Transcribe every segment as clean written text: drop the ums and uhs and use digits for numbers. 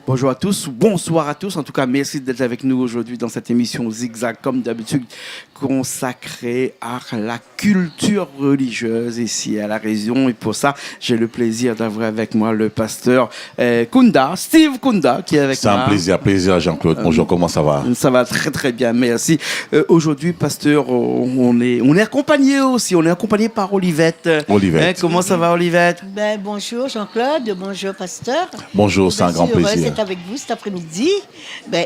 Bonjour à tous, bonsoir à tous. En tout cas, merci d'être avec nous aujourd'hui dans cette émission Zigzag, comme d'habitude, consacrée à la culture religieuse ici à la région. Et pour ça, j'ai le plaisir d'avoir avec moi le pasteur Kunda, Steve Kunda, qui est avec moi. C'est un plaisir Jean-Claude. Bonjour, comment ça va? Ça va très très bien, merci. Aujourd'hui, pasteur, on est accompagné aussi, on est accompagné par Olivette. Olivette. Comment ça va, Olivette? Bonjour Jean-Claude, bonjour pasteur. Bonjour, c'est un grand plaisir. D'être avec vous cet après-midi.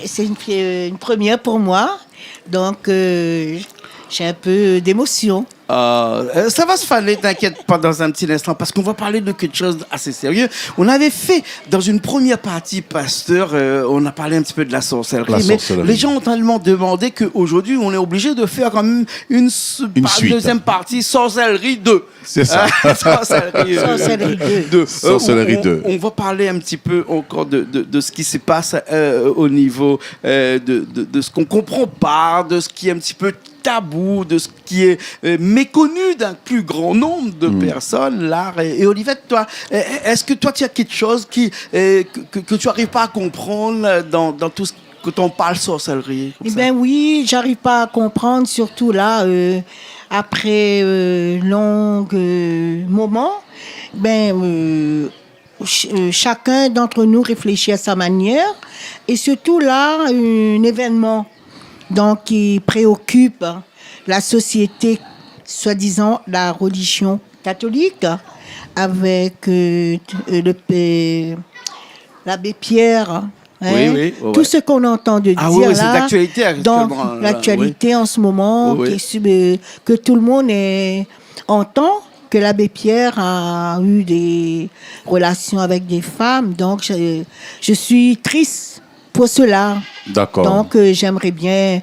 C'est une première pour moi, donc j'ai un peu d'émotion. Ça va se faner, t'inquiète pas, dans un petit instant, parce qu'on va parler de quelque chose d'assez sérieux. On avait fait, dans une première partie, pasteur, on a parlé un petit peu de la sorcellerie, mais les gens ont tellement demandé qu'aujourd'hui, on est obligé de faire quand même une deuxième partie, sorcellerie 2. C'est ça. Sorcellerie 2. Sorcellerie 2. On va parler un petit peu encore de ce qui se passe au niveau de ce qu'on comprend pas, de ce qui est un petit peu tabou, de ce qui est méconnu d'un plus grand nombre de personnes, l'art. Et Olivette, toi, est-ce que toi, tu as quelque chose que tu n'arrives pas à comprendre dans tout ce que on parle sorcellerie? Eh bien oui, j'arrive pas à comprendre, surtout là, après long moment, chacun d'entre nous réfléchit à sa manière, et surtout là, un événement donc qui préoccupe la société, soi-disant la religion catholique, avec l'abbé Pierre. Tout ce qu'on entend de dire oui, là, c'est d'actualité actuellement. Donc l'actualité en ce moment, que tout le monde entend, que l'abbé Pierre a eu des relations avec des femmes. Donc je suis triste pour cela. D'accord. Donc j'aimerais bien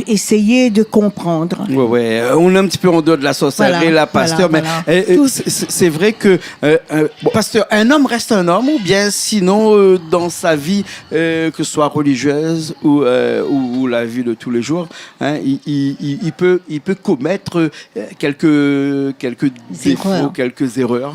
essayer de comprendre. Ouais. On est un petit peu en dehors de la sorcellerie, là, pasteur. Mais c'est vrai que, pasteur, un homme reste un homme, ou bien sinon, dans sa vie, que ce soit religieuse ou la vie de tous les jours, il peut commettre quelques défauts, quelques erreurs.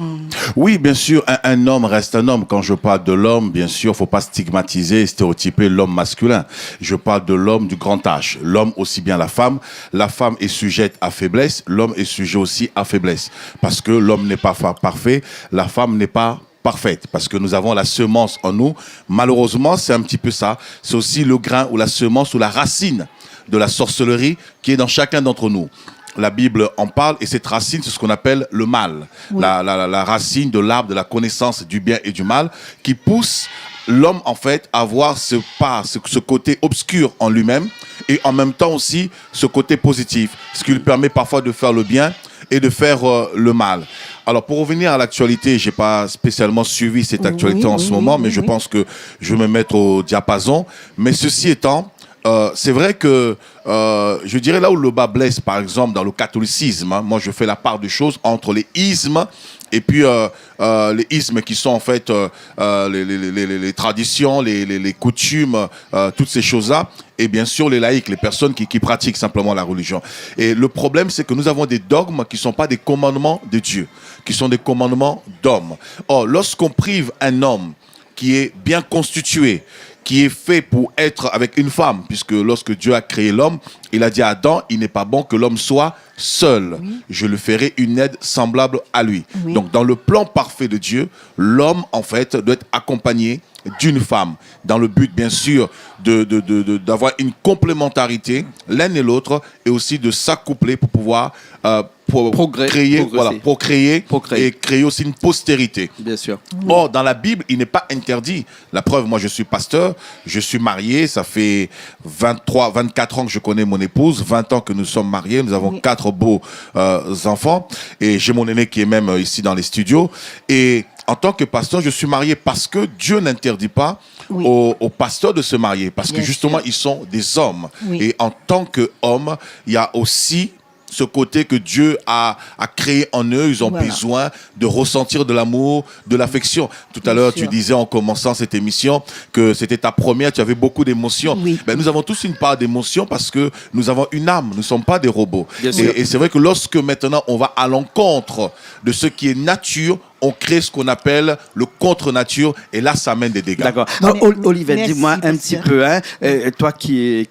Oui, bien sûr, un homme reste un homme. Quand je parle de l'homme, bien sûr, il ne faut pas stigmatiser, stéréotyper l'homme masculin. Je parle de l'homme du grand H. L'homme aussi bien la femme. La femme est sujette à faiblesse. L'homme est sujet aussi à faiblesse. Parce que l'homme n'est pas parfait. La femme n'est pas parfaite. Parce que nous avons la semence en nous. Malheureusement, c'est un petit peu ça. C'est aussi le grain ou la semence ou la racine de la sorcellerie qui est dans chacun d'entre nous. La Bible en parle, et cette racine, c'est ce qu'on appelle le mal. Oui. La racine de l'arbre de la connaissance du bien et du mal qui pousse l'homme, en fait, à avoir ce côté obscur en lui-même et en même temps aussi ce côté positif, ce qui lui permet parfois de faire le bien et de faire le mal. Alors, pour revenir à l'actualité, je n'ai pas spécialement suivi cette actualité en ce moment, mais je pense que je vais me mettre au diapason. Mais ceci étant, c'est vrai que je dirais là où le bas blesse, par exemple, dans le catholicisme, moi je fais la part des choses entre les ismes et puis les ismes qui sont en fait les traditions, les coutumes, toutes ces choses-là, et bien sûr les laïcs, les personnes qui pratiquent simplement la religion. Et le problème, c'est que nous avons des dogmes qui ne sont pas des commandements de Dieu, qui sont des commandements d'hommes. Or, lorsqu'on prive un homme qui est bien constitué, qui est fait pour être avec une femme, puisque lorsque Dieu a créé l'homme, il a dit à Adam, il n'est pas bon que l'homme soit seul. Oui. Je lui ferai une aide semblable à lui. Oui. Donc, dans le plan parfait de Dieu, l'homme, en fait, doit être accompagné d'une femme, dans le but, bien sûr, d'avoir une complémentarité, l'un et l'autre, et aussi de s'accoupler pour pouvoir procréer et créer aussi une postérité. Bien sûr. Or, dans la Bible, il n'est pas interdit. La preuve, moi, je suis pasteur, je suis marié, ça fait 24 ans que je connais mon épouse, 20 ans que nous sommes mariés, nous avons 4 beaux enfants, et j'ai mon aîné qui est même ici dans les studios. Et en tant que pasteur, je suis marié parce que Dieu n'interdit pas aux pasteurs de se marier, parce que justement, ils sont des hommes. Et en tant qu'hommes, il y a aussi ce côté que Dieu a créé en eux. Ils ont besoin de ressentir de l'amour, de l'affection. Tout à l'heure, tu disais en commençant cette émission que c'était ta première, tu avais beaucoup d'émotions. Ben, nous avons tous une part d'émotion parce que nous avons une âme, nous ne sommes pas des robots. Et c'est vrai que lorsque maintenant on va à l'encontre de ce qui est nature, on crée ce qu'on appelle le contre-nature, et là, ça amène des dégâts. D'accord. Olivier, Merci, dis-moi un petit pasteur. peu, hein, toi qui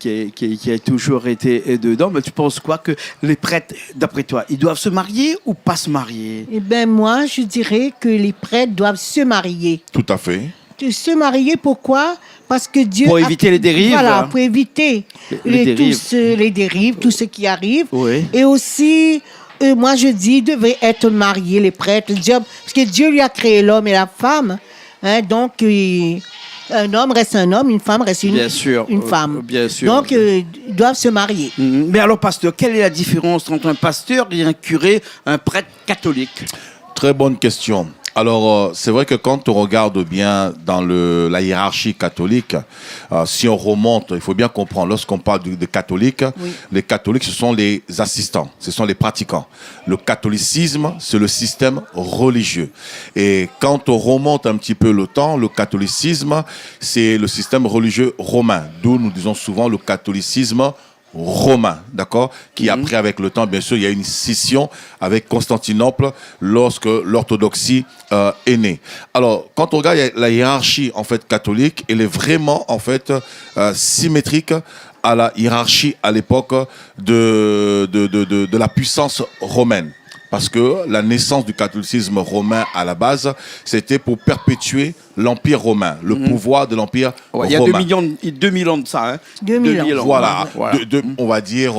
a toujours été dedans, mais tu penses quoi que les prêtres, d'après toi, ils doivent se marier ou pas se marier? Eh bien, moi, je dirais que les prêtres doivent se marier. Tout à fait. Se marier, pourquoi? Parce que Dieu... Pour éviter les dérives. Voilà, pour éviter Les dérives. les dérives, tout ce qui arrive. Oui. Et aussi, moi, je dis, ils devraient être mariés, les prêtres. Parce que Dieu lui a créé l'homme et la femme. Hein, donc, un homme reste un homme, une femme reste Bien sûr, une femme. bien sûr. Donc, ils doivent se marier. Mais alors, pasteur, quelle est la différence entre un pasteur et un curé, un prêtre catholique? Très bonne question. Alors, c'est vrai que quand on regarde bien dans la hiérarchie catholique, si on remonte, il faut bien comprendre, lorsqu'on parle de catholiques, Oui. les catholiques, ce sont les assistants, ce sont les pratiquants. Le catholicisme, c'est le système religieux. Et quand on remonte un petit peu le temps, le catholicisme, c'est le système religieux romain, d'où nous disons souvent le catholicisme romain, d'accord, qui après, avec le temps, bien sûr, il y a une scission avec Constantinople lorsque l'orthodoxie est née. Alors, quand on regarde la hiérarchie en fait catholique, elle est vraiment en fait symétrique à la hiérarchie à l'époque de la puissance romaine. Parce que la naissance du catholicisme romain à la base, c'était pour perpétuer l'Empire romain, le pouvoir de l'Empire Ouais, il y a romain. 2000 ans de ça. Hein. 2000 ans. Voilà, Voilà. on va dire,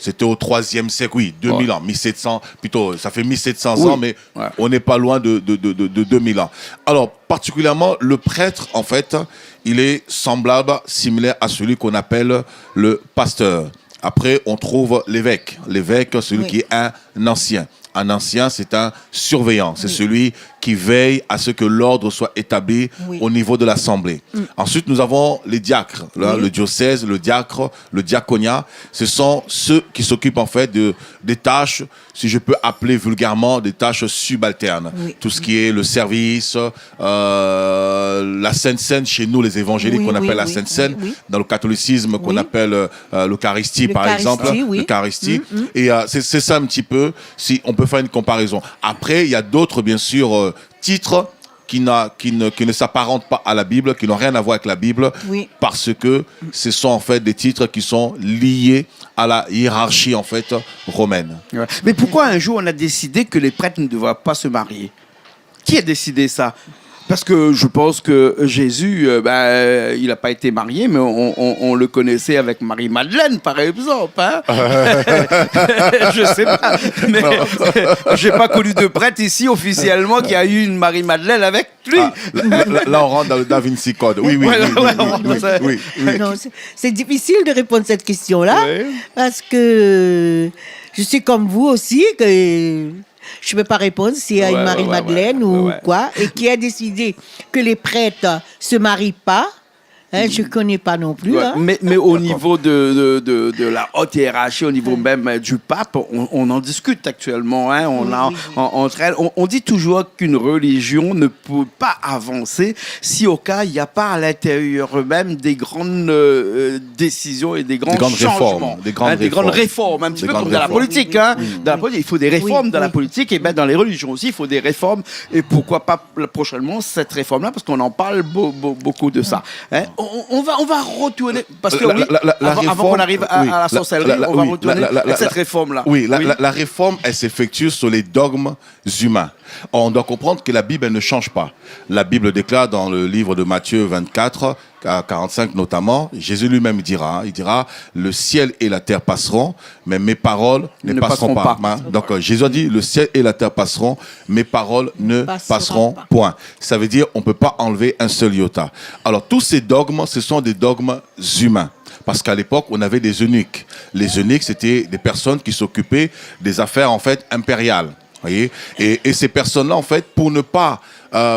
c'était au 3e siècle, oui, 2000 ans, 1700, plutôt, ça fait 1700 Oui. ans, mais Ouais. on n'est pas loin de 2000 ans. Alors, particulièrement, le prêtre, en fait, il est semblable, similaire à celui qu'on appelle le pasteur. Après, on trouve l'évêque. L'évêque, celui Oui. qui est un ancien. Un ancien, c'est un surveillant. C'est celui qui veille à ce que l'ordre soit établi Oui. au niveau de l'Assemblée. Ensuite, nous avons les diacres. Là, le diocèse, le diacre, le diaconat. Ce sont ceux qui s'occupent en fait des tâches, si je peux appeler vulgairement, des tâches subalternes. Oui. Tout ce qui est le service, la Sainte Seine, chez nous, les évangéliques, Oui, qu'on appelle oui, la oui, Sainte Seine. oui, oui. Dans le catholicisme, qu'on Oui. appelle l'Eucharistie, par exemple. Oui. L'Eucharistie. Et c'est ça un petit peu, si on peut faire une comparaison. Après, il y a d'autres, bien sûr, titres qui ne s'apparentent pas à la Bible, qui n'ont rien à voir avec la Bible, Oui. parce que ce sont en fait des titres qui sont liés à la hiérarchie en fait romaine. Ouais. Mais pourquoi un jour on a décidé que les prêtres ne devraient pas se marier? Qui a décidé ça? Parce que je pense que Jésus, il n'a pas été marié, mais on le connaissait avec Marie-Madeleine, par exemple. Hein. Je sais pas. Mais j'ai pas connu de prêtre ici officiellement qui a eu une Marie-Madeleine avec lui. Ah, là, on rentre dans le Da Vinci Code. Oui, oui, Ouais, oui, oui, ouais, oui, on oui, sait. oui, oui. Non, c'est difficile de répondre à cette question-là, Ouais. parce que je suis comme vous aussi, que je ne peux pas répondre s'il y a Ouais, une ouais, Marie-Madeleine ouais, ou ouais. quoi, et qui a décidé que les prêtres se marient pas. Hein, je ne connais pas non plus. Ouais, Hein. mais au niveau de la haute hiérarchie, au niveau même du pape, on en discute actuellement. Hein, entre elles. On dit toujours qu'une religion ne peut pas avancer si au cas il n'y a pas à l'intérieur eux-mêmes des grandes décisions et des grands grandes changements. réformes, Des grandes réformes, un petit Des peu grandes comme dans la réformes. politique. Hein. Dans la politique, il faut des réformes dans la oui. politique et bien dans les religions aussi, il faut des réformes. Et pourquoi pas prochainement cette réforme-là, parce qu'on en parle beaucoup de ça. Hein. On va retourner, parce que oui, avant qu'on arrive à la sorcellerie, on va retourner à cette réforme-là. Oui, la réforme, elle s'effectue sur les dogmes humains. On doit comprendre que la Bible, elle ne change pas. La Bible déclare dans le livre de Matthieu 24, 45 notamment, Jésus lui-même dira, le ciel et la terre passeront, mais mes paroles ne passeront pas. Hein. Donc Jésus a dit, le ciel et la terre passeront, mes paroles ne passeront pas. point. Ça veut dire, on ne peut pas enlever un seul iota. Alors tous ces dogmes, ce sont des dogmes humains. Parce qu'à l'époque, on avait des eunuques. Les eunuques, c'était des personnes qui s'occupaient des affaires, en fait, impériales. Voyez, et ces personnes-là, en fait, pour ne pas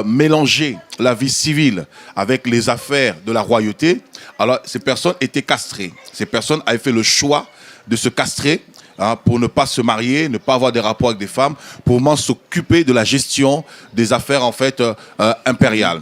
mélanger la vie civile avec les affaires de la royauté, alors ces personnes étaient castrées. Ces personnes avaient fait le choix de se castrer pour ne pas se marier, ne pas avoir des rapports avec des femmes, pour vraiment s'occuper de la gestion des affaires, en fait, impériales.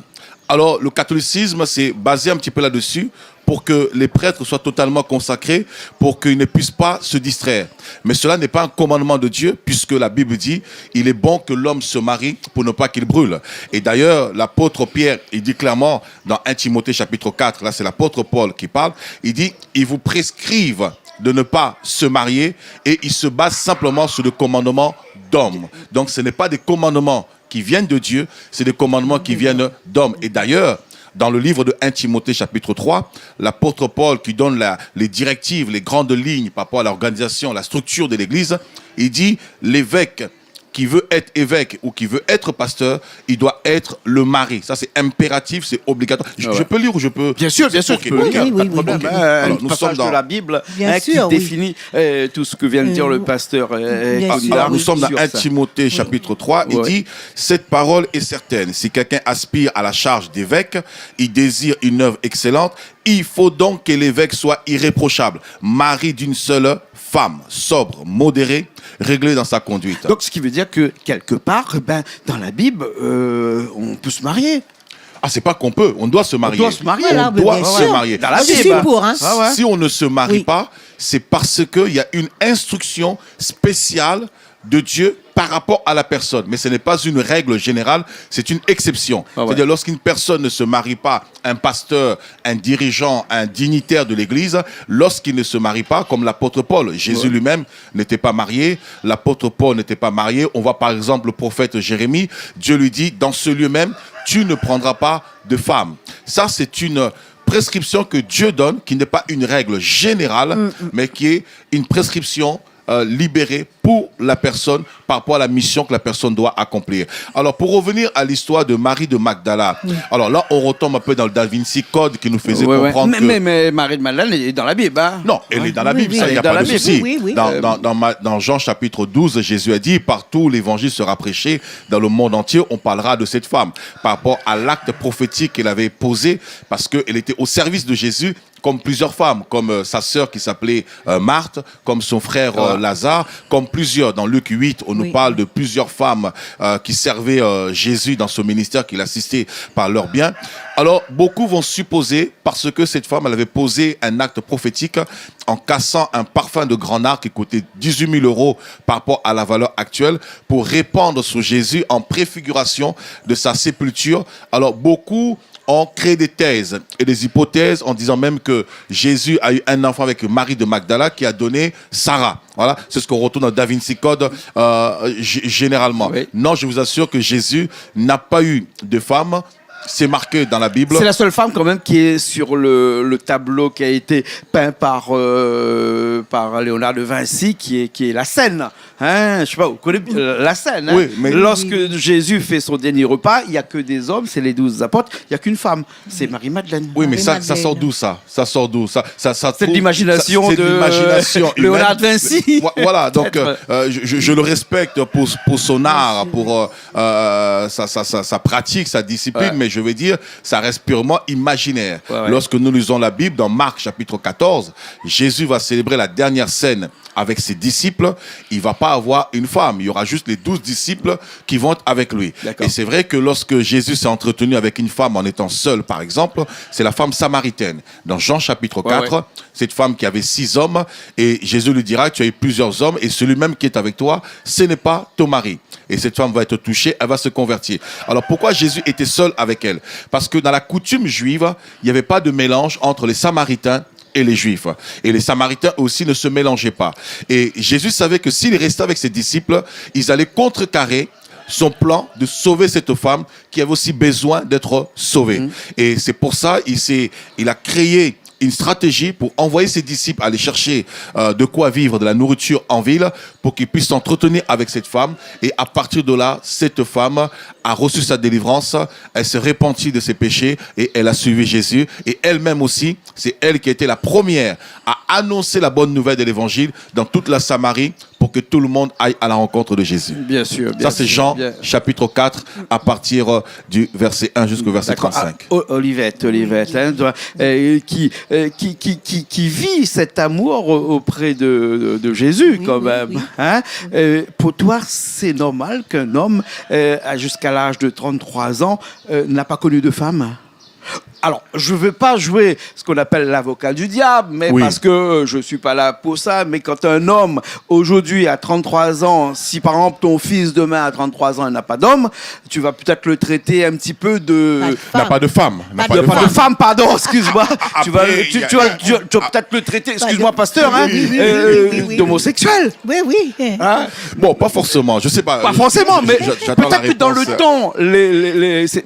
Alors, le catholicisme, c'est basé un petit peu là-dessus pour que les prêtres soient totalement consacrés, pour qu'ils ne puissent pas se distraire. Mais cela n'est pas un commandement de Dieu, puisque la Bible dit, il est bon que l'homme se marie pour ne pas qu'il brûle. Et d'ailleurs, l'apôtre Pierre, il dit clairement dans 1 Timothée chapitre 4, là c'est l'apôtre Paul qui parle, il dit, ils vous prescrivent de ne pas se marier et il se base simplement sur le commandement d'homme. Donc ce n'est pas des commandements qui viennent de Dieu, c'est des commandements qui viennent d'hommes. Et d'ailleurs, dans le livre de 1 Timothée chapitre 3, l'apôtre Paul qui donne les directives, les grandes lignes par rapport à l'organisation, la structure de l'Église, il dit l'évêque qui veut être évêque ou qui veut être pasteur, il doit être le mari. Ça, c'est impératif, c'est obligatoire. Je peux lire ou je peux... Bien sûr, Okay, tu peux lire, pas de problème. Okay. Alors, nous passage sommes dans de la Bible Bien sûr, qui définit tout ce que vient de dire le pasteur. Bien sûr. Alors, nous sommes dans sur 1 ça. Timothée chapitre 3. Il dit, cette parole est certaine. Si quelqu'un aspire à la charge d'évêque, il désire une œuvre excellente, il faut donc que l'évêque soit irréprochable, mari d'une seule femme, sobre, modéré, réglé dans sa conduite. Donc, ce qui veut dire que, quelque part, dans la Bible, on peut se marier. Ah, c'est pas qu'on peut, on doit se marier. On doit se marier. Voilà, On doit bien se sûr. marier. Dans la Je Bible. suis pour, hein. Ah ouais. Si on ne se marie Oui. pas, c'est parce qu'il y a une instruction spéciale de Dieu par rapport à la personne. Mais ce n'est pas une règle générale, c'est une exception. Ah ouais. C'est-à-dire lorsqu'une personne ne se marie pas, un pasteur, un dirigeant, un dignitaire de l'Église, lorsqu'il ne se marie pas, comme l'apôtre Paul, Jésus lui-même n'était pas marié, l'apôtre Paul n'était pas marié. On voit par exemple le prophète Jérémie, Dieu lui dit, dans ce lieu même, tu ne prendras pas de femme. Ça, c'est une prescription que Dieu donne, qui n'est pas une règle générale, mais qui est une prescription libérée pour la personne par rapport à la mission que la personne doit accomplir. Alors, pour revenir à l'histoire de Marie de Magdala, alors là, on retombe un peu dans le Da Vinci Code qui nous faisait comprendre que... Mais Marie de Madeleine est dans la Bible. Hein. Non, elle est dans la Oui, Bible, oui, ça, il elle n'y a est dans pas la de Bible. souci. Oui, oui. Dans Jean chapitre 12, Jésus a dit, partout l'évangile sera prêché, dans le monde entier, on parlera de cette femme, par rapport à l'acte prophétique qu'elle avait posé, parce qu'elle était au service de Jésus, comme plusieurs femmes, comme sa sœur qui s'appelait Marthe, comme son frère Lazare, comme plusieurs. Dans Luc 8, on nous parle de plusieurs femmes qui servaient Jésus dans son ministère, qui l'assistaient par leur bien. Alors, beaucoup vont supposer, parce que cette femme, elle avait posé un acte prophétique en cassant un parfum de grand art qui coûtait 18 000 € par rapport à la valeur actuelle, pour répandre sur Jésus en préfiguration de sa sépulture. Alors, beaucoup ont créé des thèses et des hypothèses en disant même que Jésus a eu un enfant avec Marie de Magdala qui a donné Sarah. Voilà, c'est ce qu'on retrouve dans Da Vinci Code généralement. Oui. Non, je vous assure que Jésus n'a pas eu de femme. C'est marqué dans la Bible. C'est la seule femme quand même qui est sur le tableau qui a été peint par Léonard de Vinci, qui est la scène. Hein, je sais pas, vous connaissez la scène. Hein. Oui, mais... Lorsque Jésus fait son dernier repas, il n'y a que des hommes, c'est les 12 apôtres, il n'y a qu'une femme, c'est Marie-Madeleine. Oui, mais ça sort d'où ça sort d'où ça c'est de l'imagination de Léonard de Vinci. Voilà, donc je le respecte pour son art, pour sa pratique, sa discipline, mais je veux dire, ça reste purement imaginaire. Ouais. Lorsque nous lisons la Bible, dans Marc chapitre 14, Jésus va célébrer la dernière scène avec ses disciples. Il ne va pas avoir une femme, il y aura juste les 12 disciples qui vont être avec lui. Et c'est vrai que lorsque Jésus s'est entretenu avec une femme en étant seul, par exemple, c'est la femme samaritaine. Dans Jean chapitre 4, cette femme qui avait 6 hommes, et Jésus lui dira, tu as eu plusieurs hommes, et celui même qui est avec toi, ce n'est pas ton mari. Et cette femme va être touchée, elle va se convertir. Alors pourquoi Jésus était seul avec elle? Parce que dans la coutume juive, il n'y avait pas de mélange entre les Samaritains et les Juifs. Et les Samaritains aussi ne se mélangeaient pas. Et Jésus savait que s'il restait avec ses disciples, ils allaient contrecarrer son plan de sauver cette femme qui avait aussi besoin d'être sauvée. Et c'est pour ça il a créé une stratégie pour envoyer ses disciples aller chercher de quoi vivre, de la nourriture en ville, pour qu'ils puissent s'entretenir avec cette femme. Et à partir de là, cette femme a reçu sa délivrance, elle s'est repentie de ses péchés et elle a suivi Jésus. Et elle-même aussi, c'est elle qui a été la première à annoncer la bonne nouvelle de l'évangile dans toute la Samarie pour que tout le monde aille à la rencontre de Jésus. Bien sûr. Ça, c'est Jean, chapitre 4, à partir du verset 1 jusqu'au verset 35. Olivette, hein, qui vit cet amour auprès de Jésus, quand même. Hein? Pour toi, c'est normal qu'un homme, jusqu'à l'âge de 33 ans, n'a pas connu de femme? Alors, je ne veux pas jouer ce qu'on appelle l'avocat du diable, mais Oui. parce que je ne suis pas là pour ça. Mais quand un homme, aujourd'hui, à 33 ans, si par exemple ton fils demain à 33 ans, il n'a pas d'homme, tu vas peut-être le traiter un petit peu de... N'a pas de femme. N'a Pas Il n'y a de pas de femme, pardon, excuse-moi. Tu vas peut-être le traiter, excuse-moi, pasteur, hein, Oui. d'homosexuel. Oui, oui. Hein. Bon, pas forcément. Je sais pas. Pas forcément, mais J'attends la peut-être que dans le réponse. temps,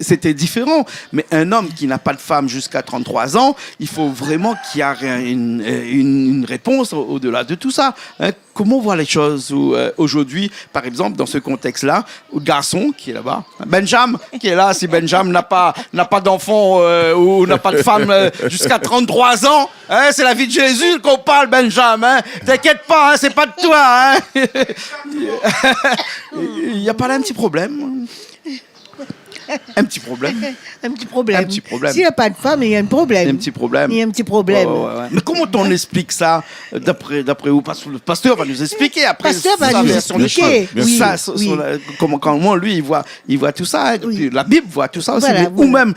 c'était différent. Mais un homme qui n'a pas de femme jusqu'à 33 ans, il faut vraiment qu'il y ait une réponse au-delà de tout ça. Hein. Comment on voit les choses aujourd'hui, par exemple, dans ce contexte-là, où le garçon qui est là-bas, Benjamin qui est là, si Benjamin n'a pas d'enfant ou n'a pas de femme jusqu'à 33 ans, hein, c'est la vie de Jésus qu'on parle, Benjamin. Hein. T'inquiète pas, hein, c'est pas de toi. Hein. Il n'y a pas là un petit problème? Un petit problème. Un petit problème. Un petit problème. S'il n'y a pas de femme, il y a un problème. Un petit problème. Il y a un petit problème. Ouais, ouais, ouais. Mais comment on explique ça d'après vous? Parce que le pasteur va nous expliquer après. Le pasteur va sa nous version des expliquer. choses. Oui, Ça, oui. comment lui, il voit tout ça. Hein. Oui. La Bible voit tout ça aussi. Voilà, Mais voilà. ou même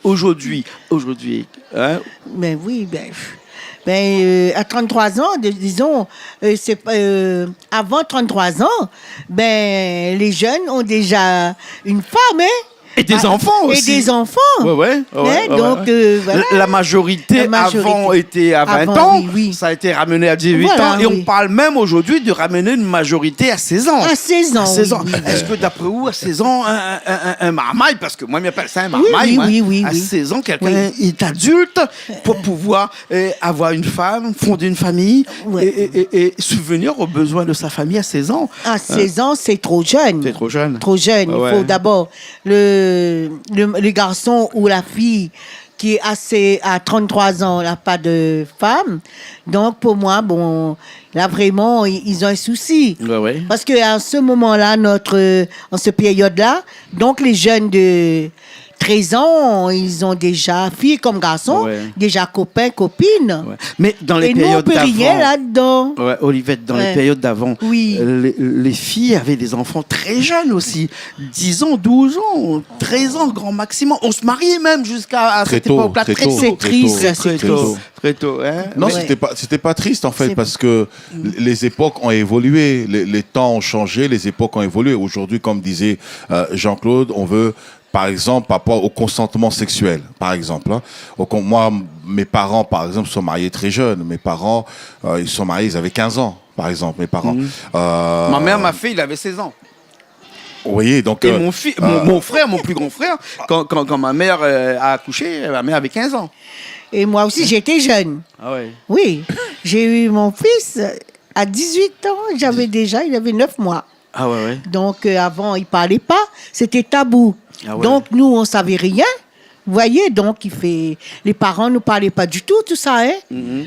aujourd'hui, hein, Ben oui, à 33 ans, disons, avant 33 ans, les jeunes ont déjà une femme, hein? et des enfants aussi. Et des enfants. Ouais, ouais, ouais, Donc, ouais. voilà. La majorité, La majorité. avant était à 20 Avant, ans, oui, oui. ça a été ramené à 18 Voilà, ans, et oui. on parle même aujourd'hui de ramener une majorité à 16 ans. À 16 ans, À 16 ans. oui, oui. Est-ce que d'après vous, à 16 ans, un marmaille, parce que moi, je m'appelle ça un Oui, marmaille, oui, moi, oui, oui, à oui. 16 ans, quelqu'un est adulte pour pouvoir avoir une femme, fonder une famille Ouais. et subvenir aux besoins de sa famille à 16 ans. À 16 ans, c'est trop jeune. C'est trop jeune. Trop jeune. Ouais, Il faut ouais. d'abord le garçon ou la fille qui est assez à 33 ans n'a pas de femme. Donc, pour moi, bon, là, vraiment, ils ont un souci. Ouais, ouais. Parce qu'à ce moment-là, en cette période-là, donc les jeunes de 13 ans, ils ont déjà, filles comme garçons, Ouais. déjà copains, copines. Ouais. Mais dans les Et nous, on périodes peut rien d'avant... là-dedans. Ouais, Olivette, dans les Ouais. périodes d'avant, Oui. les filles avaient des enfants très jeunes aussi. 10 ans, 12 ans, 13 ans, grand maximum. On se mariait même jusqu'à Très cette tôt, époque-là. très Très tôt, tôt. C'est très triste, tôt, ça, Très c'est très tôt. tôt. Très tôt. Hein. Non, Ouais. c'était pas triste en fait C'est- parce que les époques ont évolué, les temps ont changé, les époques ont évolué. Aujourd'hui, comme disait Jean-Claude, on veut par exemple par rapport au consentement sexuel, par exemple. Hein. Moi, mes parents, par exemple, sont mariés très jeunes. Mes parents, ils sont mariés, ils avaient 15 ans, par exemple, mes parents. Ma mère, ma fille, il avait 16 ans. Vous voyez, donc... Et mon frère, mon plus grand frère, quand ma mère a accouché, ma mère avait 15 ans. Et moi aussi, j'étais jeune. Ah ouais. Oui, j'ai eu mon fils à 18 ans, il avait 9 mois. Ah ouais, ouais. Donc avant, il parlait pas, c'était tabou. Ah ouais. Donc nous, on savait rien. Vous voyez, donc les parents ne parlaient pas du tout ça, hein.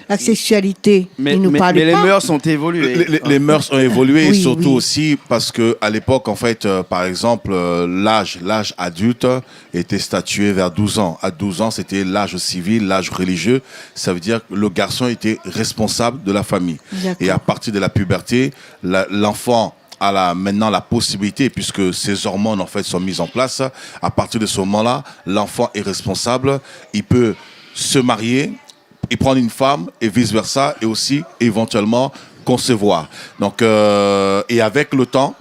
La sexualité, Mais, ils nous mais parlaient les pas. mœurs ont évolué. Les mœurs ont évolué et Oui, surtout oui. aussi parce que à l'époque, en fait, par exemple, l'âge adulte était statué vers 12 ans. À 12 ans, c'était l'âge civil, l'âge religieux. Ça veut dire que le garçon était responsable de la famille. D'accord. Et à partir de la puberté, l'enfant a maintenant la possibilité, puisque ces hormones en fait sont mises en place, à partir de ce moment-là, l'enfant est responsable, il peut se marier, et prendre une femme et vice-versa, et aussi éventuellement concevoir. Donc, et avec le temps,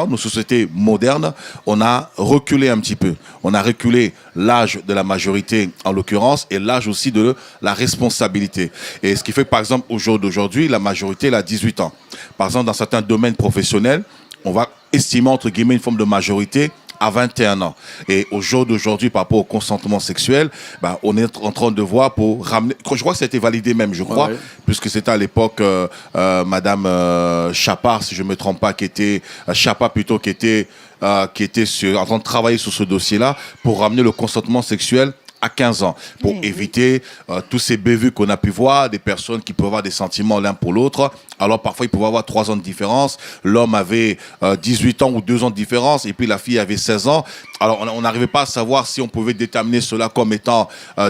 nos sociétés modernes, on a reculé un petit peu. On a reculé l'âge de la majorité, en l'occurrence, et l'âge aussi de la responsabilité. Et ce qui fait que, par exemple, au jour d'aujourd'hui, la majorité, elle a 18 ans. Par exemple, dans certains domaines professionnels, on va estimer, entre guillemets, une forme de majorité à 21 ans. Et au jour d'aujourd'hui, par rapport au consentement sexuel, on est en train de voir pour ramener... Je crois que ça a été validé même, je crois, Ouais. puisque c'était à l'époque Madame Chapa, si je ne me trompe pas, qui était en train de travailler sur ce dossier-là pour ramener le consentement sexuel à 15 ans, pour éviter tous ces bévues qu'on a pu voir, des personnes qui peuvent avoir des sentiments l'un pour l'autre. Alors parfois, il pouvait avoir 3 ans de différence. L'homme avait 18 ans ou 2 ans de différence, et puis la fille avait 16 ans. Alors on n'arrivait pas à savoir si on pouvait déterminer cela comme étant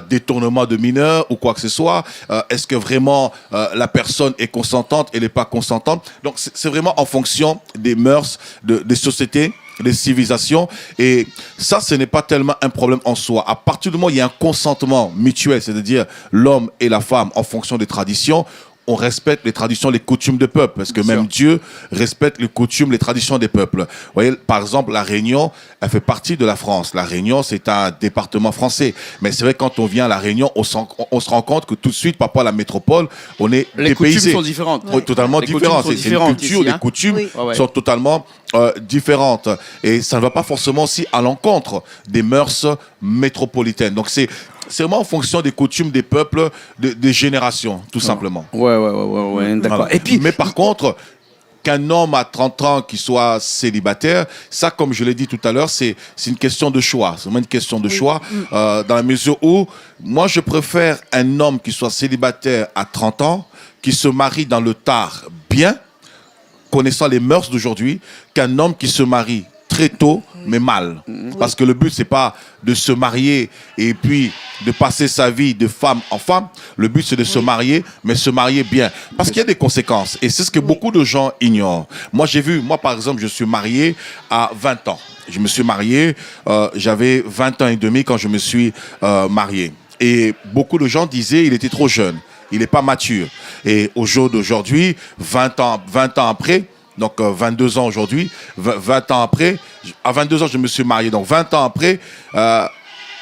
détournement de mineurs ou quoi que ce soit. Est-ce que vraiment la personne est consentante, elle n'est pas consentante? Donc c'est vraiment en fonction des mœurs, des sociétés les civilisations. Et ça, ce n'est pas tellement un problème en soi. À partir du moment où il y a un consentement mutuel, c'est-à-dire l'homme et la femme en fonction des traditions, on respecte les traditions, les coutumes des peuples, parce que Bien même Dieu respecte les coutumes, les traditions des peuples. Vous voyez, par exemple, La Réunion, elle fait partie de la France. La Réunion, c'est un département français. Mais c'est vrai, quand on vient à La Réunion, on se rend compte que tout de suite, par rapport à la métropole, on est Les dépaysé. coutumes sont différentes. Totalement Les coutumes différentes. sont C'est une différentes culture, ici, les hein. coutumes Oui. Ouais, ouais. sont totalement différentes. Et ça ne va pas forcément aussi à l'encontre des mœurs métropolitaines. Donc c'est vraiment en fonction des coutumes des peuples, des générations, tout simplement. Ouais, d'accord. Voilà. Et puis, Mais par contre, qu'un homme à 30 ans qui soit célibataire, ça, comme je l'ai dit tout à l'heure, c'est une question de choix. C'est vraiment une question de choix, dans la mesure où, moi, je préfère un homme qui soit célibataire à 30 ans, qui se marie dans le tard bien, connaissant les mœurs d'aujourd'hui, qu'un homme qui se marie très tôt, mais mal. Parce que le but, c'est pas de se marier et puis de passer sa vie de femme en femme. Le but, c'est de se marier, mais se marier bien. Parce qu'il y a des conséquences. Et c'est ce que beaucoup de gens ignorent. Moi, par exemple, je suis marié à 20 ans. Je me suis marié, j'avais 20 ans et demi quand je me suis marié. Et beaucoup de gens disaient il était trop jeune, il n'est pas mature. Et au jour d'aujourd'hui, 20 ans après, donc 22 ans aujourd'hui, 20 ans après, à 22 ans je me suis marié, donc 20 ans après,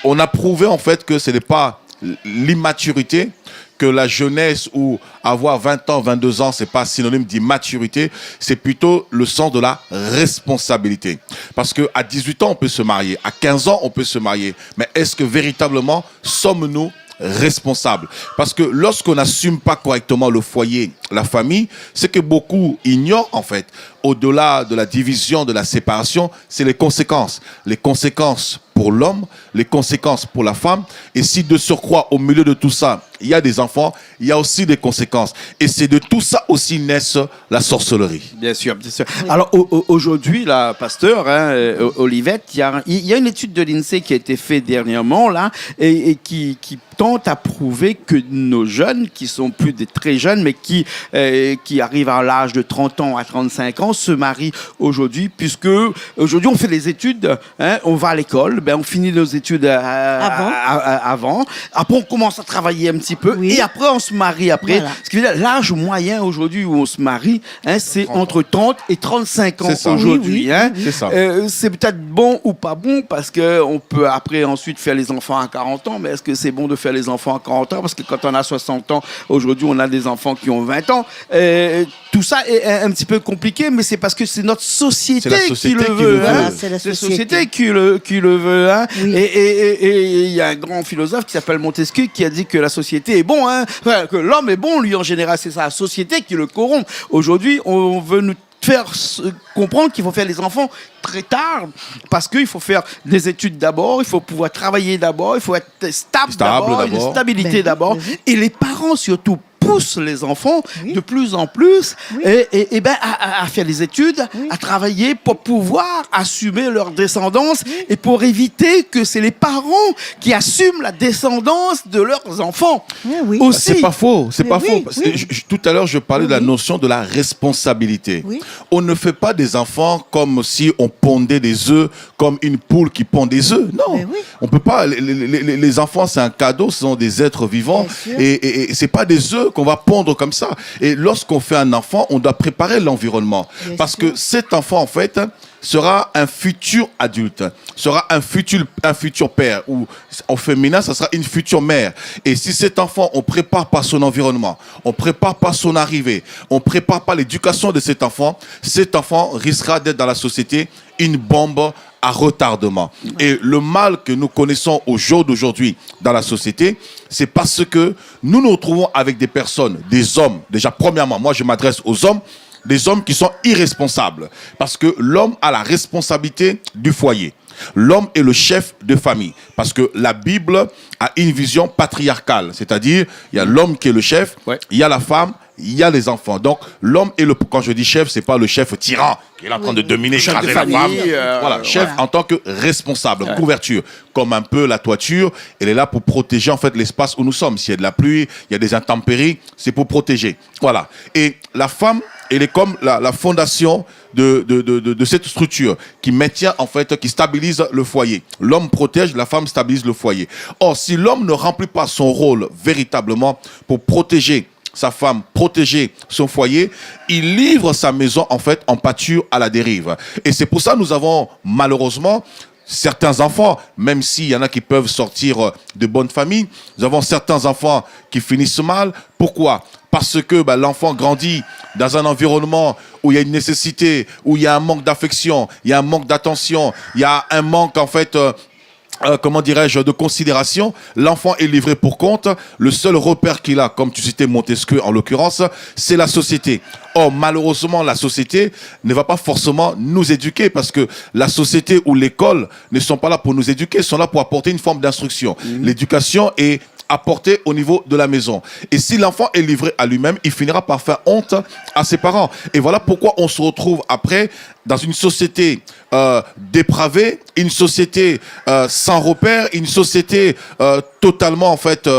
on a prouvé en fait que ce n'est pas l'immaturité, que la jeunesse ou avoir 20 ans, 22 ans, c'est pas synonyme d'immaturité, c'est plutôt le sens de la responsabilité. Parce que à 18 ans, on peut se marier, à 15 ans, on peut se marier, mais est-ce que véritablement sommes-nous responsables? Parce que lorsqu'on n'assume pas correctement le foyer, la famille, ce que beaucoup ignorent en fait, au-delà de la division, de la séparation, c'est les conséquences. Les conséquences pour l'homme, les conséquences pour la femme. Et si de surcroît, au milieu de tout ça, il y a des enfants, il y a aussi des conséquences. Et c'est de tout ça aussi naissent la sorcellerie. bien sûr, bien sûr. Alors aujourd'hui, là, pasteur, Olivette, il y a une étude de l'INSEE qui a été faite dernièrement là et qui tente à prouver que nos jeunes, qui sont plus des très jeunes, mais qui arrivent à l'âge de 30 ans à 35 ans, se marient aujourd'hui, puisque aujourd'hui on fait les études, on va à l'école, on finit nos études avant. Après on commence à travailler un petit peu et après on se marie après. Voilà. Ce qui veut dire l'âge moyen aujourd'hui où on se marie, c'est entre 30 et 35 ans aujourd'hui. C'est ça. C'est peut-être bon ou pas bon parce qu'on peut après ensuite faire les enfants à 40 ans, mais est-ce que c'est bon de faire les enfants à 40 ans? Parce que quand on a 60 ans, aujourd'hui on a des enfants qui ont 20 ans. Tout ça est un petit peu compliqué, mais c'est parce que c'est notre société, qui le veut. Voilà, c'est la société qui le veut. Oui. Et il y a un grand philosophe qui s'appelle Montesquieu qui a dit que la société est bon, que l'homme est bon, lui en général, c'est la société qui le corrompt. Aujourd'hui, on veut nous faire comprendre qu'il faut faire les enfants très tard parce qu'il faut faire des études d'abord, il faut pouvoir travailler d'abord, il faut être stable d'abord, une stabilité d'abord. Et les parents surtout poussent les enfants de plus en plus à faire les études, à travailler pour pouvoir assumer leur descendance et pour éviter que c'est les parents qui assument la descendance de leurs enfants. Aussi. C'est pas faux, c'est pas faux. Oui. Tout à l'heure, je parlais de la notion de la responsabilité. Oui. On ne fait pas des enfants comme si on pondait des œufs, comme une poule qui pond des œufs. Non, on peut pas. Les enfants, c'est un cadeau, ce sont des êtres vivants et c'est pas des œufs qu'on va pondre comme ça. Et lorsqu'on fait un enfant, on doit préparer l'environnement. Parce que cet enfant, en fait, sera un futur adulte, sera un futur père, ou au féminin, ça sera une future mère. Et si cet enfant, on prépare pas son environnement, on prépare pas son arrivée, on prépare pas l'éducation de cet enfant risquera d'être dans la société une bombe à retardement. Et le mal que nous connaissons au jour d'aujourd'hui dans la société, c'est parce que nous nous retrouvons avec des personnes, des hommes. Déjà, premièrement, moi je m'adresse aux hommes, des hommes qui sont irresponsables. Parce que l'homme a la responsabilité du foyer. L'homme est le chef de famille. Parce que la Bible a une vision patriarcale. C'est-à-dire, il y a l'homme qui est le chef, il y a la femme, il y a les enfants. Donc, l'homme est quand je dis chef, c'est pas le chef tyran qui est en train de dominer, écraser la femme. Voilà, chef en tant que responsable, couverture. Comme un peu la toiture, elle est là pour protéger en fait l'espace où nous sommes. S'il y a de la pluie, il y a des intempéries, c'est pour protéger. Voilà. Et la femme, elle est comme la fondation de cette structure qui maintient, en fait, qui stabilise le foyer. L'homme protège, la femme stabilise le foyer. Or, si l'homme ne remplit pas son rôle véritablement pour protéger sa femme, protéger son foyer, il livre sa maison, en fait, en pâture à la dérive. Et c'est pour ça que nous avons, malheureusement, certains enfants, même s'il y en a qui peuvent sortir de bonnes familles, nous avons certains enfants qui finissent mal. Pourquoi? Parce que l'enfant grandit dans un environnement où il y a une nécessité, où il y a un manque d'affection, il y a un manque d'attention, il y a un manque, en fait, comment dirais-je, de considération. L'enfant est livré pour compte. Le seul repère qu'il a, comme tu citais Montesquieu en l'occurrence, c'est la société. Or, malheureusement, la société ne va pas forcément nous éduquer parce que la société ou l'école ne sont pas là pour nous éduquer, sont là pour apporter une forme d'instruction. L'éducation est apportée au niveau de la maison. Et si l'enfant est livré à lui-même, il finira par faire honte à ses parents. Et voilà pourquoi on se retrouve après dans une société dépravée, une société sans repère, une société totalement, en fait,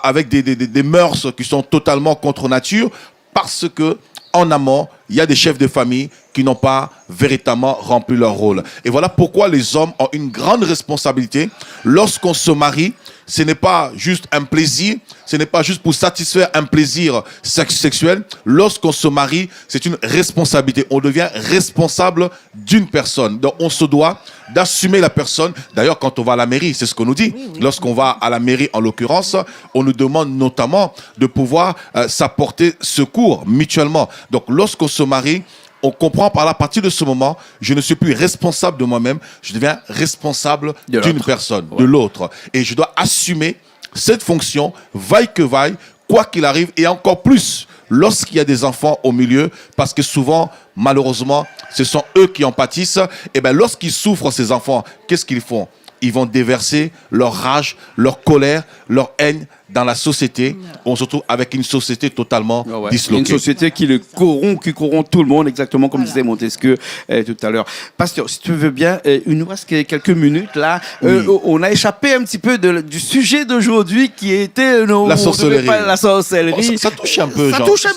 avec des mœurs qui sont totalement contre nature, parce que en amont, il y a des chefs de famille qui n'ont pas véritablement rempli leur rôle. Et voilà pourquoi les hommes ont une grande responsabilité. Lorsqu'on se marie, ce n'est pas juste un plaisir, ce n'est pas juste pour satisfaire un plaisir sexuel. Lorsqu'on se marie, c'est une responsabilité. On devient responsable d'une personne. Donc on se doit d'assumer la personne. D'ailleurs, quand on va à la mairie, c'est ce qu'on nous dit. Oui. Lorsqu'on va à la mairie, en l'occurrence, on nous demande notamment de pouvoir s'apporter secours mutuellement. Donc lorsqu'on se marie, on comprend par là, à partir de ce moment, je ne suis plus responsable de moi-même, je deviens responsable d'une personne, de l'autre. Et je dois assumer cette fonction, vaille que vaille, quoi qu'il arrive, et encore plus lorsqu'il y a des enfants au milieu, parce que souvent, malheureusement, ce sont eux qui en pâtissent. Et bien, lorsqu'ils souffrent, ces enfants, qu'est-ce qu'ils font? Ils vont déverser leur rage, leur colère, leur haine dans la société. On se retrouve avec une société totalement disloquée. Une société qui corrompt tout le monde, exactement comme disait Montesquieu tout à l'heure. Pasteur, si tu veux bien, il nous reste quelques minutes là. Oui. On a échappé un petit peu du sujet d'aujourd'hui qui était la sorcellerie. La sorcellerie. Oh, ça touche un peu.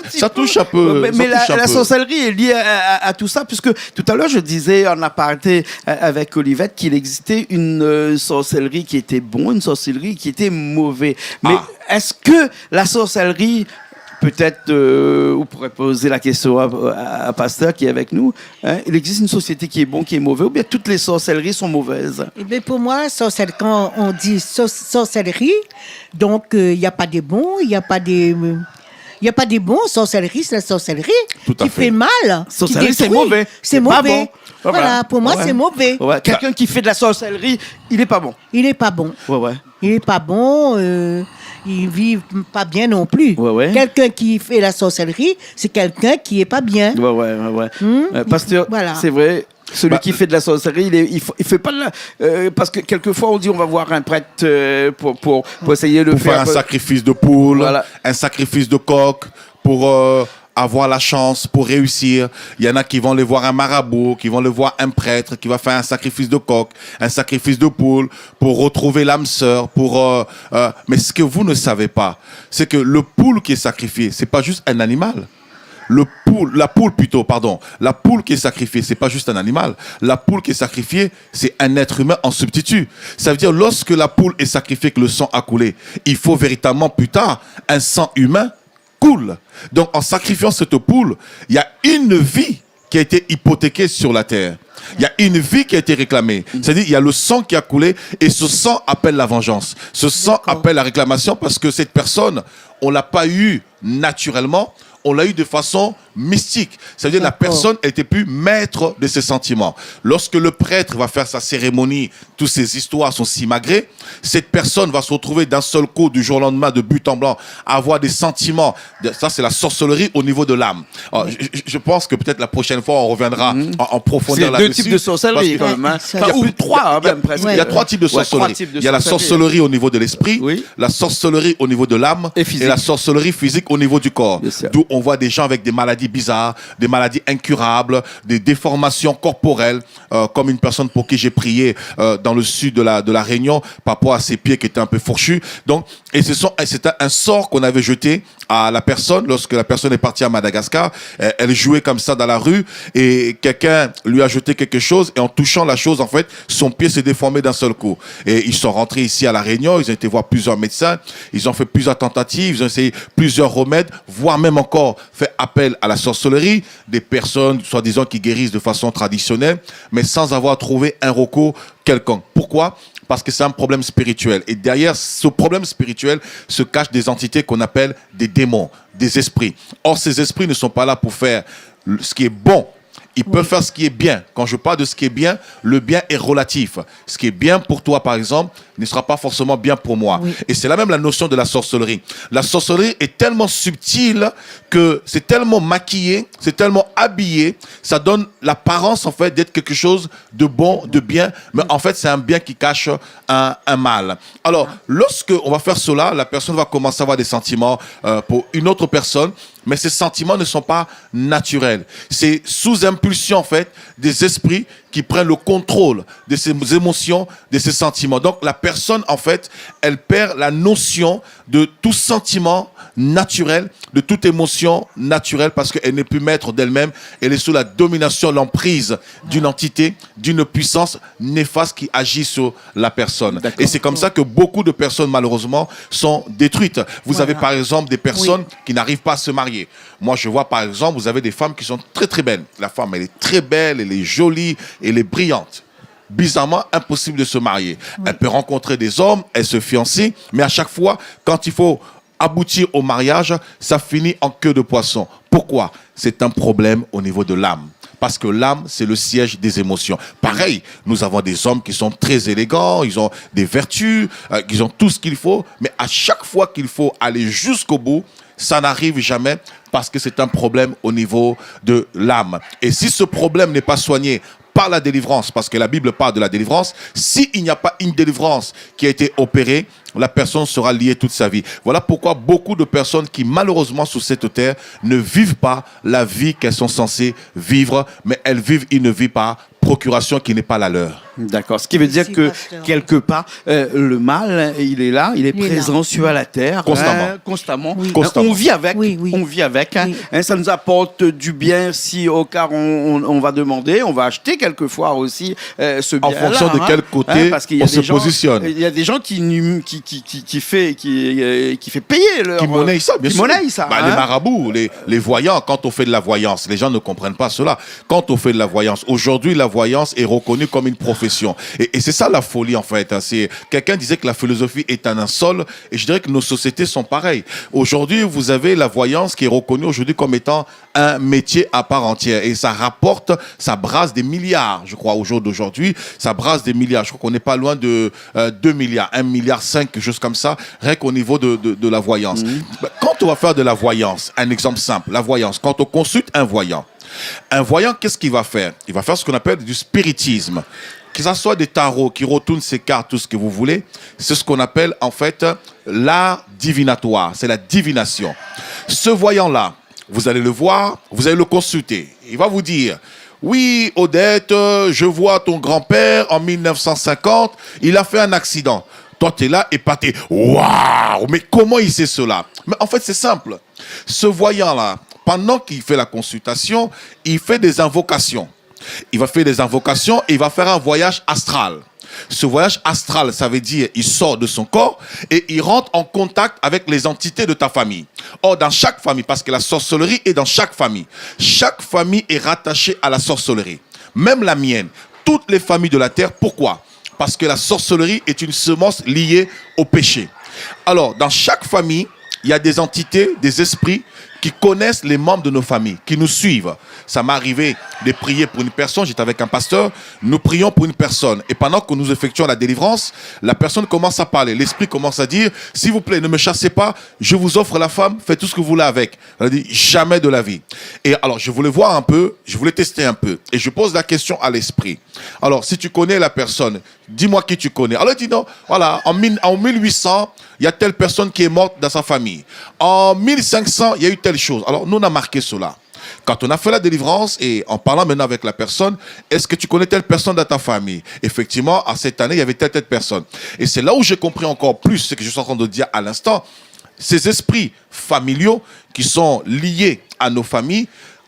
Ça touche un peu. Mais la sorcellerie est liée à tout ça, puisque tout à l'heure je disais en aparté avec Olivette qu'il existait une sorcellerie qui était bonne, une sorcellerie qui était mauvaise. Mais est-ce que la sorcellerie, peut-être, vous pourrez poser la question à Pasteur qui est avec nous, hein, il existe une société qui est bonne, qui est mauvaise, ou bien toutes les sorcelleries sont mauvaises? Eh bien, pour moi, quand on dit sorcellerie, donc il n'y a pas de bons, il n'y a pas des... Il n'y a pas des bons. Sorcellerie, c'est la sorcellerie qui fait mal. Sorcellerie, c'est mauvais. C'est mauvais. Bon. Voilà, pour moi, c'est mauvais. Ouais. Quelqu'un qui fait de la sorcellerie, il n'est pas bon. Il n'est pas bon. Ouais. Il n'est pas bon. Il ne vit pas bien non plus. Ouais. Quelqu'un qui fait la sorcellerie, c'est quelqu'un qui n'est pas bien. Ouais. Pasteur, voilà. C'est vrai. Celui qui fait de la sorcellerie, il fait pas de la... parce que quelquefois, on dit on va voir un prêtre pour essayer de faire un sacrifice de poule, un sacrifice de coq, pour avoir la chance, pour réussir. Il y en a qui vont aller voir un marabout, qui vont aller voir un prêtre, qui va faire un sacrifice de coq, un sacrifice de poule, pour retrouver l'âme sœur. Mais ce que vous ne savez pas, c'est que le poule qui est sacrifié, c'est pas juste un animal. La poule qui est sacrifiée, c'est pas juste un animal. La poule qui est sacrifiée, c'est un être humain en substitut. Ça veut dire, lorsque la poule est sacrifiée, que le sang a coulé, il faut véritablement, plus tard, un sang humain coule. Donc, en sacrifiant cette poule, il y a une vie qui a été hypothéquée sur la terre. Il y a une vie qui a été réclamée. C'est-à-dire, il y a le sang qui a coulé et ce sang appelle la vengeance. Ce sang appelle la réclamation parce que cette personne, on l'a pas eu naturellement, on l'a eu de façon mystique. C'est-à-dire la personne n'était plus maître de ses sentiments. Lorsque le prêtre va faire sa cérémonie, toutes ces histoires sont simagrées, cette personne va se retrouver d'un seul coup, du jour au lendemain, de but en blanc, à avoir des sentiments. Ça, c'est la sorcellerie au niveau de l'âme. Alors, je pense que peut-être la prochaine fois, on reviendra en profondeur là-dessus. Il y a deux types de sorcellerie, quand même. Il y a trois types de sorcellerie. Il y a la sorcellerie au niveau de l'esprit, la sorcellerie au niveau de l'âme et la sorcellerie physique au niveau du corps. D'où on voit des gens avec des maladies bizarres, des maladies incurables, des déformations corporelles, comme une personne pour qui j'ai prié dans le sud de la Réunion par rapport à ses pieds qui étaient un peu fourchus. Donc, et c'était un sort qu'on avait jeté à la personne lorsque la personne est partie à Madagascar. Elle jouait comme ça dans la rue et quelqu'un lui a jeté quelque chose et en touchant la chose, en fait, son pied s'est déformé d'un seul coup. Et ils sont rentrés ici à La Réunion, ils ont été voir plusieurs médecins, ils ont fait plusieurs tentatives, ils ont essayé plusieurs remèdes, voire même encore fait appel à la sorcellerie, des personnes soi-disant qui guérissent de façon traditionnelle, mais sans avoir trouvé un recours quelconque. Pourquoi ? Parce que c'est un problème spirituel. Et derrière ce problème spirituel se cachent des entités qu'on appelle des démons, des esprits. Or, ces esprits ne sont pas là pour faire ce qui est bon. Ils peuvent faire ce qui est bien. Quand je parle de ce qui est bien, le bien est relatif. Ce qui est bien pour toi, par exemple, ne sera pas forcément bien pour moi. Oui. Et c'est là même la notion de la sorcellerie. La sorcellerie est tellement subtile que c'est tellement maquillé, c'est tellement habillé, ça donne l'apparence, en fait, d'être quelque chose de bon, de bien, mais en fait, c'est un bien qui cache un mal. Alors, lorsque on va faire cela, la personne va commencer à avoir des sentiments pour une autre personne, mais ces sentiments ne sont pas naturels. C'est sous impulsion, en fait, des esprits qui prennent le contrôle de ses émotions, de ses sentiments. Donc, la personne, en fait, elle perd la notion de tout sentiment naturel, de toute émotion naturelle, parce qu'elle n'est plus maître d'elle-même. Elle est sous la domination, l'emprise d'une entité, d'une puissance néfaste qui agit sur la personne. Et c'est comme ça que beaucoup de personnes, malheureusement, sont détruites. Vous avez, par exemple, des personnes qui n'arrivent pas à se marier. Moi, je vois, par exemple, vous avez des femmes qui sont très, très belles. La femme, elle est très belle, elle est jolie, elle est brillante. Bizarrement, impossible de se marier. Elle peut rencontrer des hommes, elle se fiancer, mais à chaque fois, quand il faut aboutir au mariage, ça finit en queue de poisson. Pourquoi ? C'est un problème au niveau de l'âme. Parce que l'âme, c'est le siège des émotions. Pareil, nous avons des hommes qui sont très élégants, ils ont des vertus, ils ont tout ce qu'il faut, mais à chaque fois qu'il faut aller jusqu'au bout, ça n'arrive jamais parce que c'est un problème au niveau de l'âme. Et si ce problème n'est pas soigné par la délivrance, parce que la Bible parle de la délivrance, s'il n'y a pas une délivrance qui a été opérée, la personne sera liée toute sa vie. Voilà pourquoi beaucoup de personnes qui, malheureusement, sous cette terre, ne vivent pas la vie qu'elles sont censées vivre, mais elles vivent une vie par procuration qui n'est pas la leur. D'accord. Ce qui veut dire que, quelque part, le mal, il est là, il est présent sur la terre. Constamment. Constamment. On vit avec. On vit avec. Ça nous apporte du bien si, au cas on va demander, on va acheter quelquefois aussi ce bien-là. En fonction de quel côté parce qu'il y a on se positionne. Il y a des gens qui fait payer leur... Qui monnaie ça, bien sûr. Les marabouts, les voyants, quand on fait de la voyance, les gens ne comprennent pas cela. Quand on fait de la voyance, aujourd'hui, la voyance est reconnue comme une profession. Et c'est ça la folie, en fait. Quelqu'un disait que la philosophie est un insol, et je dirais que nos sociétés sont pareilles. Aujourd'hui, vous avez la voyance qui est reconnue aujourd'hui comme étant un métier à part entière. Et ça rapporte, ça brasse des milliards, je crois, au jour d'aujourd'hui. Ça brasse des milliards. Je crois qu'on n'est pas loin de 2 milliards, 1,5 milliard, quelque chose comme ça, rien qu'au niveau de la voyance. Quand on va faire de la voyance, un exemple simple, la voyance, quand on consulte un voyant, qu'est-ce qu'il va faire ? Il va faire ce qu'on appelle du spiritisme. Que ce soit des tarots qui retournent ses cartes, tout ce que vous voulez, c'est ce qu'on appelle en fait l'art divinatoire, c'est la divination. Ce voyant-là, vous allez le voir, vous allez le consulter. Il va vous dire, oui, Odette, je vois ton grand-père en 1950, il a fait un accident. Toi, tu es là, épaté. Waouh, mais comment il sait cela ? Mais en fait, c'est simple. Ce voyant-là, pendant qu'il fait la consultation, il fait des invocations. Il va faire des invocations et il va faire un voyage astral. Ce voyage astral, ça veut dire il sort de son corps et il rentre en contact avec les entités de ta famille. Or, dans chaque famille, parce que la sorcellerie est dans chaque famille est rattachée à la sorcellerie. Même la mienne, toutes les familles de la terre. Pourquoi ? Parce que la sorcellerie est une semence liée au péché. Alors, dans chaque famille, il y a des entités, des esprits qui connaissent les membres de nos familles, qui nous suivent. Ça m'est arrivé de prier pour une personne, j'étais avec un pasteur, nous prions pour une personne. Et pendant que nous effectuons la délivrance, la personne commence à parler. L'esprit commence à dire, s'il vous plaît, ne me chassez pas, je vous offre la femme, faites tout ce que vous voulez avec. Elle a dit, jamais de la vie. Et alors, je voulais voir un peu, je voulais tester un peu. Et je pose la question à l'esprit. Alors, si tu connais la personne, dis-moi qui tu connais. Alors, il dit non, voilà, en 1800, il y a telle personne qui est morte dans sa famille. En 1500, il y a eu telle telle chose. Alors, nous, on a marqué cela. Quand on a fait la délivrance et en parlant maintenant avec la personne, est-ce que tu connais telle personne dans ta famille? Effectivement, à cette année, il y avait telle personne. Et c'est là où j'ai compris encore plus ce que je suis en train de dire à l'instant. Ces esprits familiaux qui sont liés à nos familles,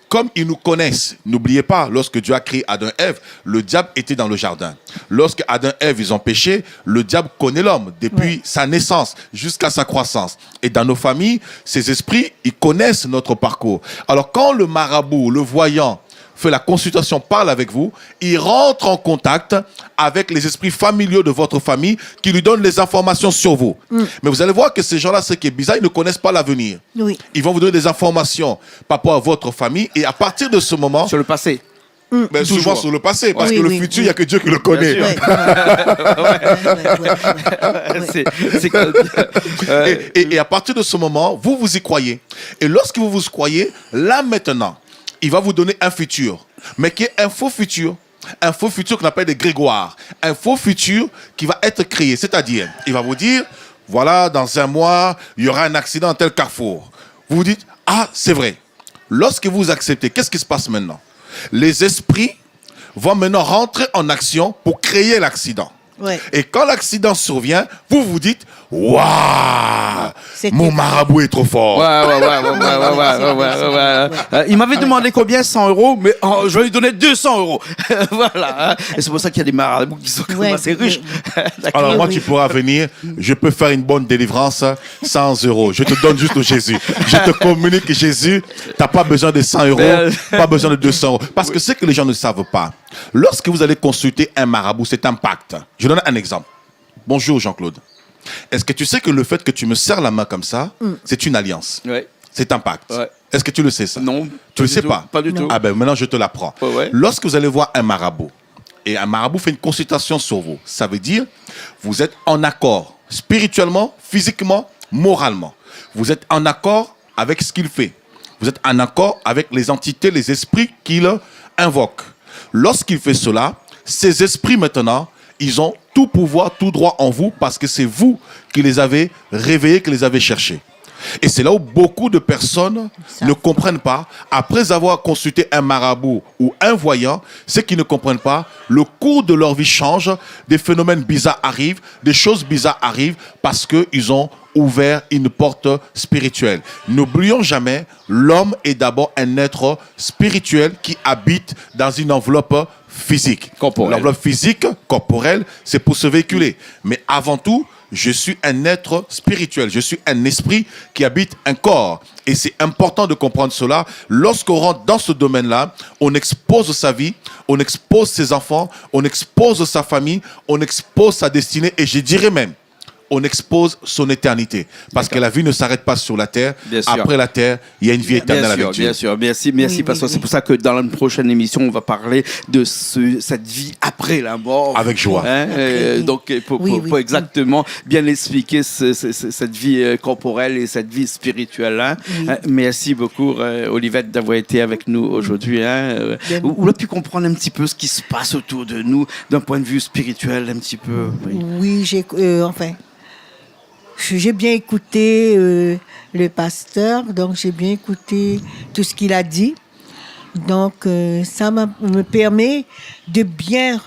comme ils nous connaissent. N'oubliez pas, lorsque Dieu a créé Adam et Ève, le diable était dans le jardin. Lorsque Adam et Ève, ils ont péché, le diable connaît l'homme depuis sa naissance jusqu'à sa croissance. Et dans nos familles, ces esprits, ils connaissent notre parcours. Alors quand le marabout, le voyant, fait la consultation, parle avec vous, il rentre en contact avec les esprits familiaux de votre famille qui lui donnent les informations sur vous. Mais vous allez voir que ces gens-là, ce qui est bizarre, ils ne connaissent pas l'avenir. Oui. Ils vont vous donner des informations par rapport à votre famille et à partir de ce moment... Sur le passé. Ben, souvent sur le passé, parce Oui, que le oui, futur, il oui. n'y a que Dieu qui le connaît. Bien Ouais. C'est comme- Et à partir de ce moment, vous y croyez. Et lorsque vous croyez, là maintenant, il va vous donner un futur, mais qui est un faux futur. Un faux futur qu'on appelle des Grégoire. Un faux futur qui va être créé. C'est-à-dire, il va vous dire, voilà, dans un mois, il y aura un accident dans tel carrefour. Vous vous dites, ah, c'est vrai. Lorsque vous acceptez, qu'est-ce qui se passe maintenant? Les esprits vont maintenant rentrer en action pour créer l'accident. Ouais. Et quand l'accident survient, vous vous dites, waouh, C'était mon ça. marabout est trop fort. Il m'avait demandé combien? 100 euros, mais je vais lui donner 200 euros. Voilà. Hein. Et c'est pour ça qu'il y a des marabouts qui sont Ouais, assez riches. D'accord. Alors moi, oui. tu pourras venir, je peux faire une bonne délivrance, 100 euros. Je te donne juste Jésus. Je te communique Jésus, tu n'as pas besoin de 100 euros, pas besoin de 200 euros. Parce que ce que les gens ne savent pas, lorsque vous allez consulter un marabout, c'est un pacte. Je donne un exemple. Bonjour Jean-Claude. Est-ce que tu sais que le fait que tu me serres la main comme ça, c'est une alliance? Ouais. C'est un pacte. Ouais. Est-ce que tu le sais ça? Non. Tu le sais pas? Pas du tout. Ah ben maintenant je te l'apprends. Ouais, ouais. Lorsque vous allez voir un marabout, et un marabout fait une consultation sur vous, ça veut dire vous êtes en accord spirituellement, physiquement, moralement. Vous êtes en accord avec ce qu'il fait. Vous êtes en accord avec les entités, les esprits qu'il invoque. Lorsqu'il fait cela, ces esprits maintenant, ils ont tout pouvoir, tout droit en vous parce que c'est vous qui les avez réveillés, qui les avez cherchés. Et c'est là où beaucoup de personnes ne comprennent pas, après avoir consulté un marabout ou un voyant, ce qu'ils ne comprennent pas, le cours de leur vie change, des phénomènes bizarres arrivent, des choses bizarres arrivent parce qu'ils ont ouvert une porte spirituelle. N'oublions jamais, l'homme est d'abord un être spirituel qui habite dans une enveloppe physique. Corporelle. L'enveloppe physique, corporelle, c'est pour se véhiculer. Mais avant tout, je suis un être spirituel. Je suis un esprit qui habite un corps. Et c'est important de comprendre cela. Lorsqu'on rentre dans ce domaine-là, on expose sa vie, on expose ses enfants, on expose sa famille, on expose sa destinée. Et je dirais même, on expose son éternité. Parce que la vie ne s'arrête pas sur la terre. Bien sûr. Après la terre, il y a une vie éternelle avec Dieu. Bien sûr, merci, Oui, Pasteur. oui, C'est oui. pour ça que dans la prochaine émission, on va parler de cette vie après la mort. Avec joie. Hein, donc, pour Oui, oui. exactement bien expliquer cette vie corporelle et cette vie spirituelle. Hein. Oui. Merci beaucoup, Olivette, d'avoir été avec nous aujourd'hui. Hein. Bien. On a pu comprendre un petit peu ce qui se passe autour de nous d'un point de vue spirituel, un petit peu. Oui. Oui, j'ai bien écouté le pasteur, donc j'ai bien écouté tout ce qu'il a dit. Donc, ça me permet de bien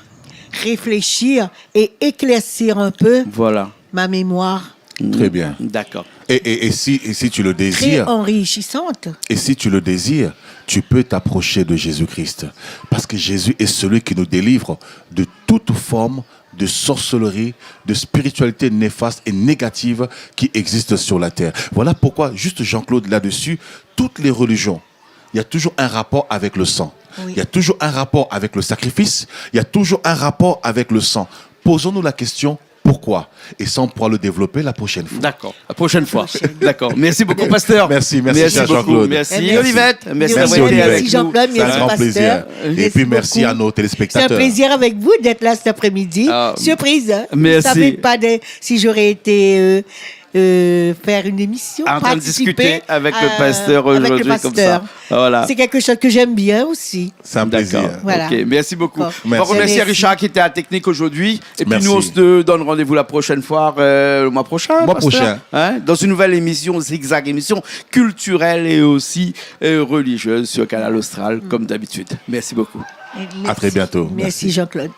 réfléchir et éclaircir un peu Voilà. ma mémoire, Très bien. D'accord. Et si tu le très désires, enrichissante. et si tu le désires, tu peux t'approcher de Jésus-Christ. Parce que Jésus est celui qui nous délivre de toute forme de sorcellerie, de spiritualité néfaste et négative qui existe sur la terre. Voilà pourquoi, juste Jean-Claude, là-dessus, toutes les religions, il y a toujours un rapport avec le sang. Oui. Il y a toujours un rapport avec le sacrifice. Il y a toujours un rapport avec le sang. Posons-nous la question, pourquoi? Et ça, on pourra le développer la prochaine fois. D'accord. La prochaine fois. Prochaine. D'accord. Merci beaucoup, Pasteur. Merci cher beaucoup. Jean-Claude. Merci, Merci. Olivette. Merci Merci, d'avoir été avec merci nous. Jean-Claude, C'est un merci grand pasteur. plaisir. Et Merci puis merci beaucoup. à nos C'est un téléspectateurs. plaisir avec vous d'être là cet après-midi. Ah, Surprise. Hein? merci. Vous ne savez pas si j'aurais été faire une émission, En train de discuter participer avec le pasteur avec le aujourd'hui comme ça. pasteur. Voilà. C'est quelque chose que j'aime bien aussi. C'est un plaisir. D'accord. Voilà. Ok, merci beaucoup. Bon. On va Merci. remercier Merci. Richard qui était à Technique aujourd'hui. Et puis Merci. nous, on se donne rendez-vous la prochaine fois, le mois prochain. Mois pasteur. prochain. Hein, dans une nouvelle émission Zigzag, émission culturelle et aussi religieuse sur Canal Austral, comme d'habitude. Merci beaucoup. Merci. À très bientôt. Merci Jean-Claude.